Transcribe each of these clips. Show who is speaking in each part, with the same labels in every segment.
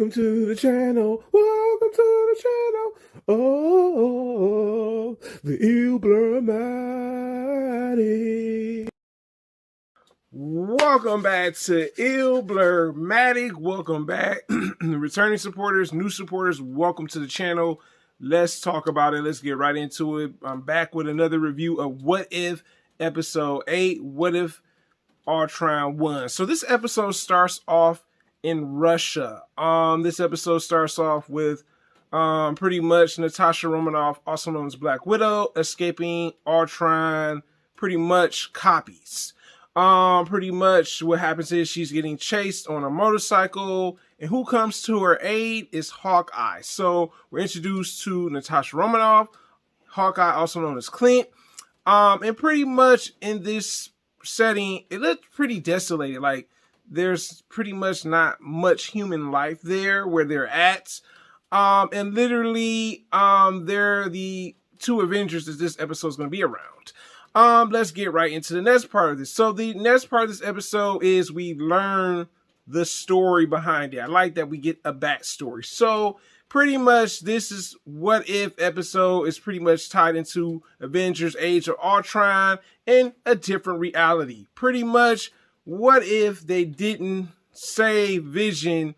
Speaker 1: Welcome to the channel. Welcome to the channel. Oh, the Illblurmatic. Welcome back to Illblurmatic. Welcome back. Returning supporters, new supporters, welcome to the channel. Let's talk about it. Let's get right into it. I'm back with another review of What If episode 8. What if Ultron won? So this episode starts off in Russia. This episode starts off with pretty much Natasha Romanoff, also known as Black Widow, escaping Ultron pretty much copies. Pretty much what happens is she's getting chased on a motorcycle, and who comes to her aid is Hawkeye. So we're introduced to Natasha Romanoff, Hawkeye, also known as Clint. And pretty much in this setting, it looked pretty desolated. Like, there's pretty much not much human life there where they're at. And literally, they're the two Avengers that this episode is going to be around. Let's get right into the next part of this. So the next part of this episode is we learn the story behind it. I like that we get a backstory. So pretty much this is What If episode is pretty much tied into Avengers Age of Ultron in a different reality. Pretty much, what if they didn't save Vision,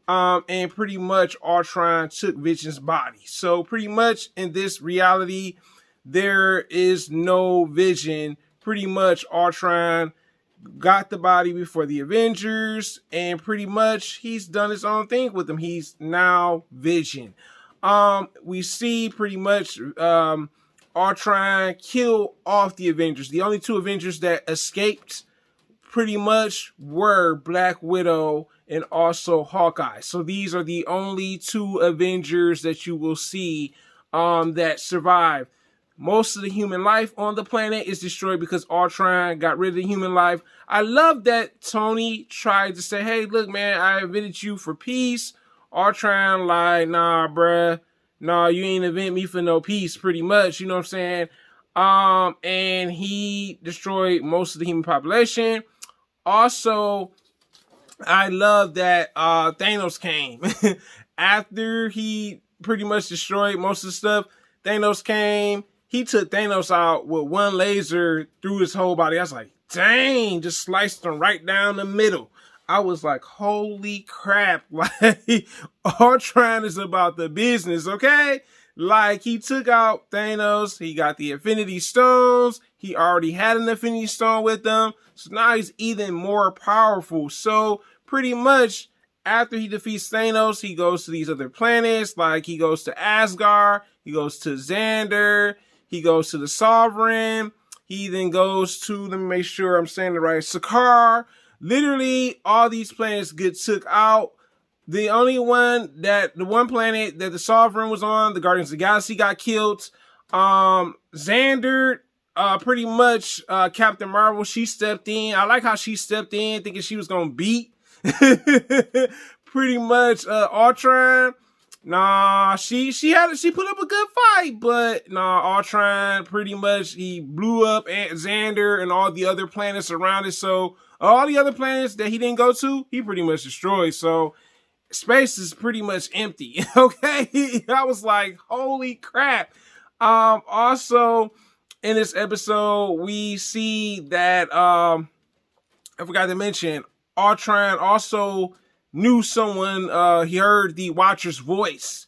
Speaker 1: and pretty much Ultron took Vision's body? So pretty much in this reality, there is no Vision. Pretty much Ultron got the body before the Avengers, and pretty much he's done his own thing with him. He's now Vision. We see pretty much Ultron kill off the Avengers. The only two Avengers that escaped pretty much were Black Widow and also Hawkeye. So these are the only two Avengers that you will see that survive. Most of the human life on the planet is destroyed because Ultron got rid of the human life. I love that Tony tried to say, hey, look, man, I invented you for peace. Ultron like, nah, bruh. Nah, you ain't invent me for no peace, pretty much. You know what I'm saying? And he destroyed most of the human population. Also, I love that Thanos came. After he pretty much destroyed most of the stuff, Thanos came. He took Thanos out with one laser through his whole body. I was like, dang, just sliced him right down the middle. I was like, holy crap. Like, Ultron is about the business, okay? Like, he took out Thanos. He got the Infinity Stones. He already had an Infinity Stone with him. So now he's even more powerful. So pretty much after he defeats Thanos, he goes to these other planets. Like, he goes to Asgard. He goes to Xander. He goes to the Sovereign. He then goes to, let me make sure I'm saying it right, Sakaar. Literally, all these planets get took out. The only one that, the one planet that the Sovereign was on, the Guardians of the Galaxy, got killed. Xander, pretty much, Captain Marvel, she stepped in. I like how she stepped in, thinking she was going to beat pretty much Ultron. Nah, she put up a good fight, but nah, Ultron pretty much, he blew up Xander and all the other planets around it. So all the other planets that he didn't go to, he pretty much destroyed. So space is pretty much empty. Okay, I was like, holy crap. Also in this episode, we see that I forgot to mention, Ultron also knew someone. He heard the Watcher's voice,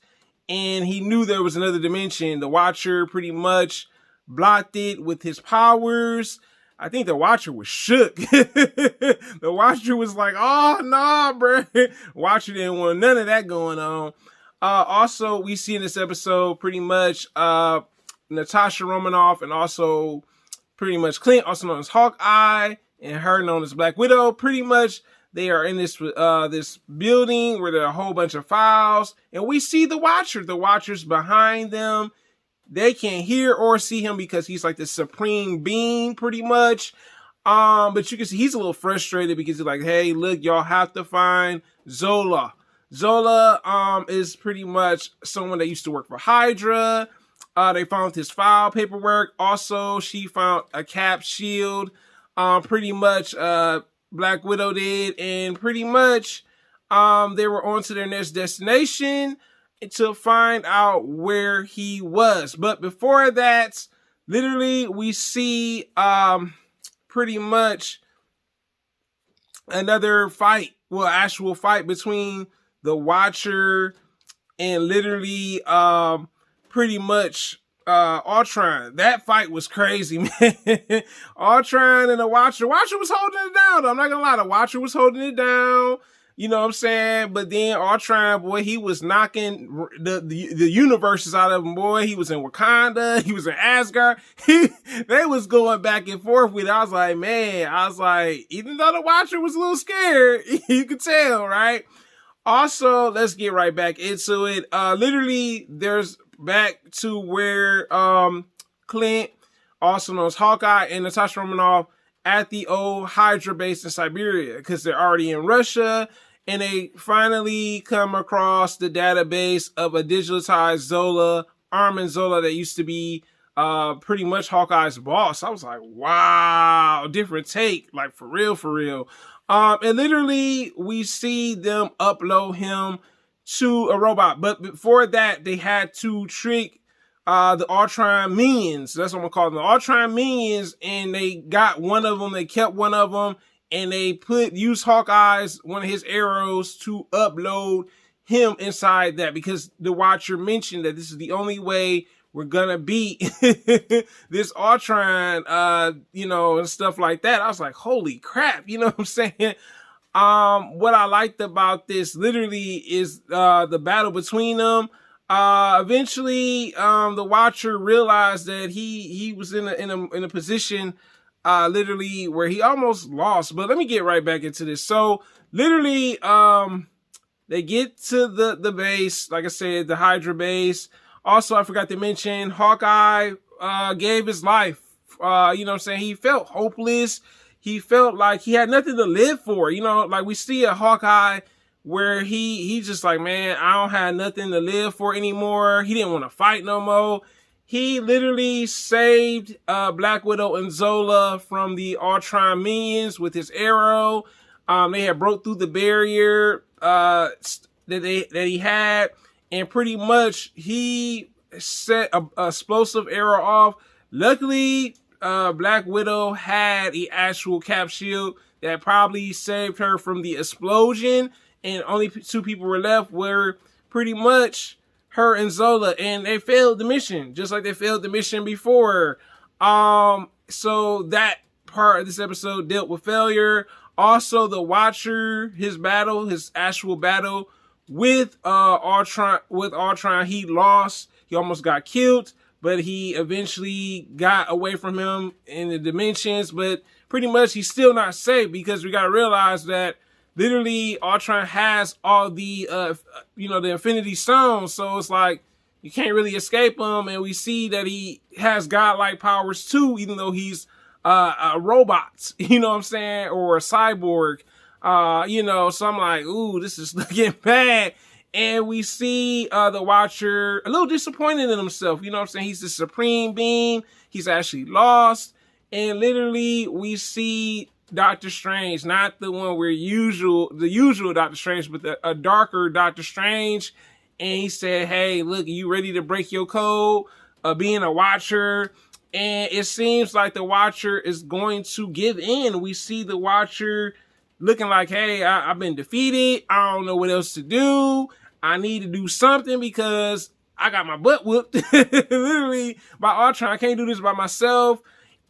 Speaker 1: and he knew there was another dimension. The Watcher pretty much blocked it with his powers. I think the Watcher was shook. The Watcher was like, oh, nah, bro. Watcher didn't want none of that going on. Also, we see in this episode pretty much Natasha Romanoff and also pretty much Clint, also known as Hawkeye, and her known as Black Widow. Pretty much they are in this this building where there are a whole bunch of files, and we see the Watcher. The Watcher's behind them. They can't hear or see him because he's like the supreme being, pretty much. But you can see he's a little frustrated because he's like, hey, look, y'all have to find Zola. Zola is pretty much someone that used to work for Hydra. They found his file paperwork. Also, she found a cap shield. Pretty much Black Widow did, and pretty much they were on to their next destination to find out where he was. But before that, literally, we see pretty much another fight, well, actual fight between the Watcher and literally pretty much Ultron. That fight was crazy, man. Ultron and the Watcher. Watcher was holding it down, though. I'm not gonna lie, the Watcher was holding it down. You know what I'm saying? But then Ultron, boy, he was knocking the universes out of him, boy. He was in Wakanda. He was in Asgard. They was going back and forth with it. I was like, man, even though the Watcher was a little scared, you could tell, right? Also, let's get right back into it. Literally, there's back to where Clint, also known as Hawkeye, and Natasha Romanoff at the old Hydra base in Siberia, because they're already in Russia, and they finally come across the database of a digitalized Zola, Armin Zola, that used to be pretty much Hawkeye's boss. I was like, wow, different take, like for real, for real. And literally, we see them upload him to a robot. But before that, they had to trick the Ultron minions. That's what I'm gonna call them, the Ultron minions. And they got one of them. They kept one of them, and they used Hawkeye's, one of his arrows, to upload him inside that, because the Watcher mentioned that this is the only way we're gonna beat this Ultron, you know, and stuff like that. I was like, holy crap, you know what I'm saying? What I liked about this literally is the battle between them. Eventually, the Watcher realized that he was in a position, literally where he almost lost. But let me get right back into this. So literally, they get to the base, like I said, the Hydra base. Also, I forgot to mention, Hawkeye gave his life. You know what I'm saying? He felt hopeless. He felt like he had nothing to live for. You know, like we see a Hawkeye where he's just like, man, I don't have nothing to live for anymore. He didn't want to fight no more. He literally saved Black Widow and Zola from the Ultron minions with his arrow. They had broke through the barrier that he had, and pretty much he set a explosive arrow off. Luckily, Black Widow had an actual cap shield that probably saved her from the explosion, and only two people were left, were pretty much her and Zola, and they failed the mission, just like they failed the mission before. So that part of this episode dealt with failure. Also, the Watcher, his actual battle with Ultron, he lost. He almost got killed, but he eventually got away from him in the dimensions. But pretty much he's still not safe, because we got to realize that literally Ultron has all the, the Infinity Stones. So it's like, you can't really escape him. And we see that he has godlike powers too, even though he's a robot, you know what I'm saying? Or a cyborg, so I'm like, ooh, this is looking bad. And we see the Watcher a little disappointed in himself. You know what I'm saying? He's the supreme being. He's actually lost. And literally we see Doctor Strange, not the one the usual Doctor Strange, but a darker Doctor Strange. And he said, hey, look, you ready to break your code of being a Watcher? And it seems like the Watcher is going to give in. We see the Watcher looking like, hey, I've been defeated. I don't know what else to do. I need to do something because I got my butt whooped literally by Ultron. I can't do this by myself.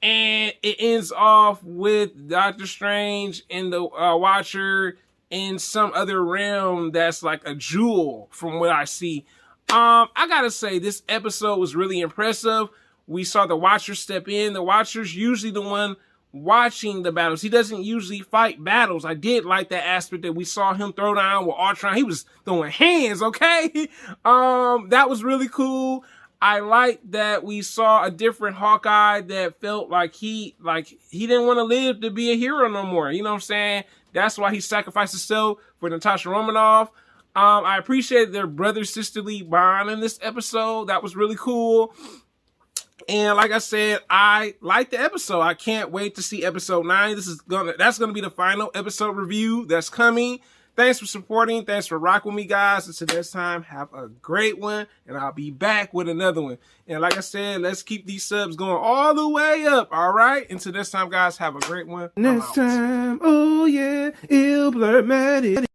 Speaker 1: And it ends off with Doctor Strange and the Watcher in some other realm that's like a jewel from what I see. I gotta say, this episode was really impressive. We saw the Watcher step in. The Watcher's usually the one watching the battles. He doesn't usually fight battles. I did like that aspect that we saw him throw down with Ultron. He was throwing hands, okay? That was really cool. I like that we saw a different Hawkeye that felt like he didn't want to live to be a hero no more. You know what I'm saying? That's why he sacrificed himself for Natasha Romanoff. I appreciate their brother-sisterly bond in this episode. That was really cool. And like I said, I like the episode. I can't wait to see episode 9. That's gonna be the final episode review that's coming. Thanks for supporting. Thanks for rocking with me, guys. Until next time, have a great one, and I'll be back with another one. And like I said, let's keep these subs going all the way up, all right? Until next time, guys, have a great one. Next time, oh yeah, Illblurmatic.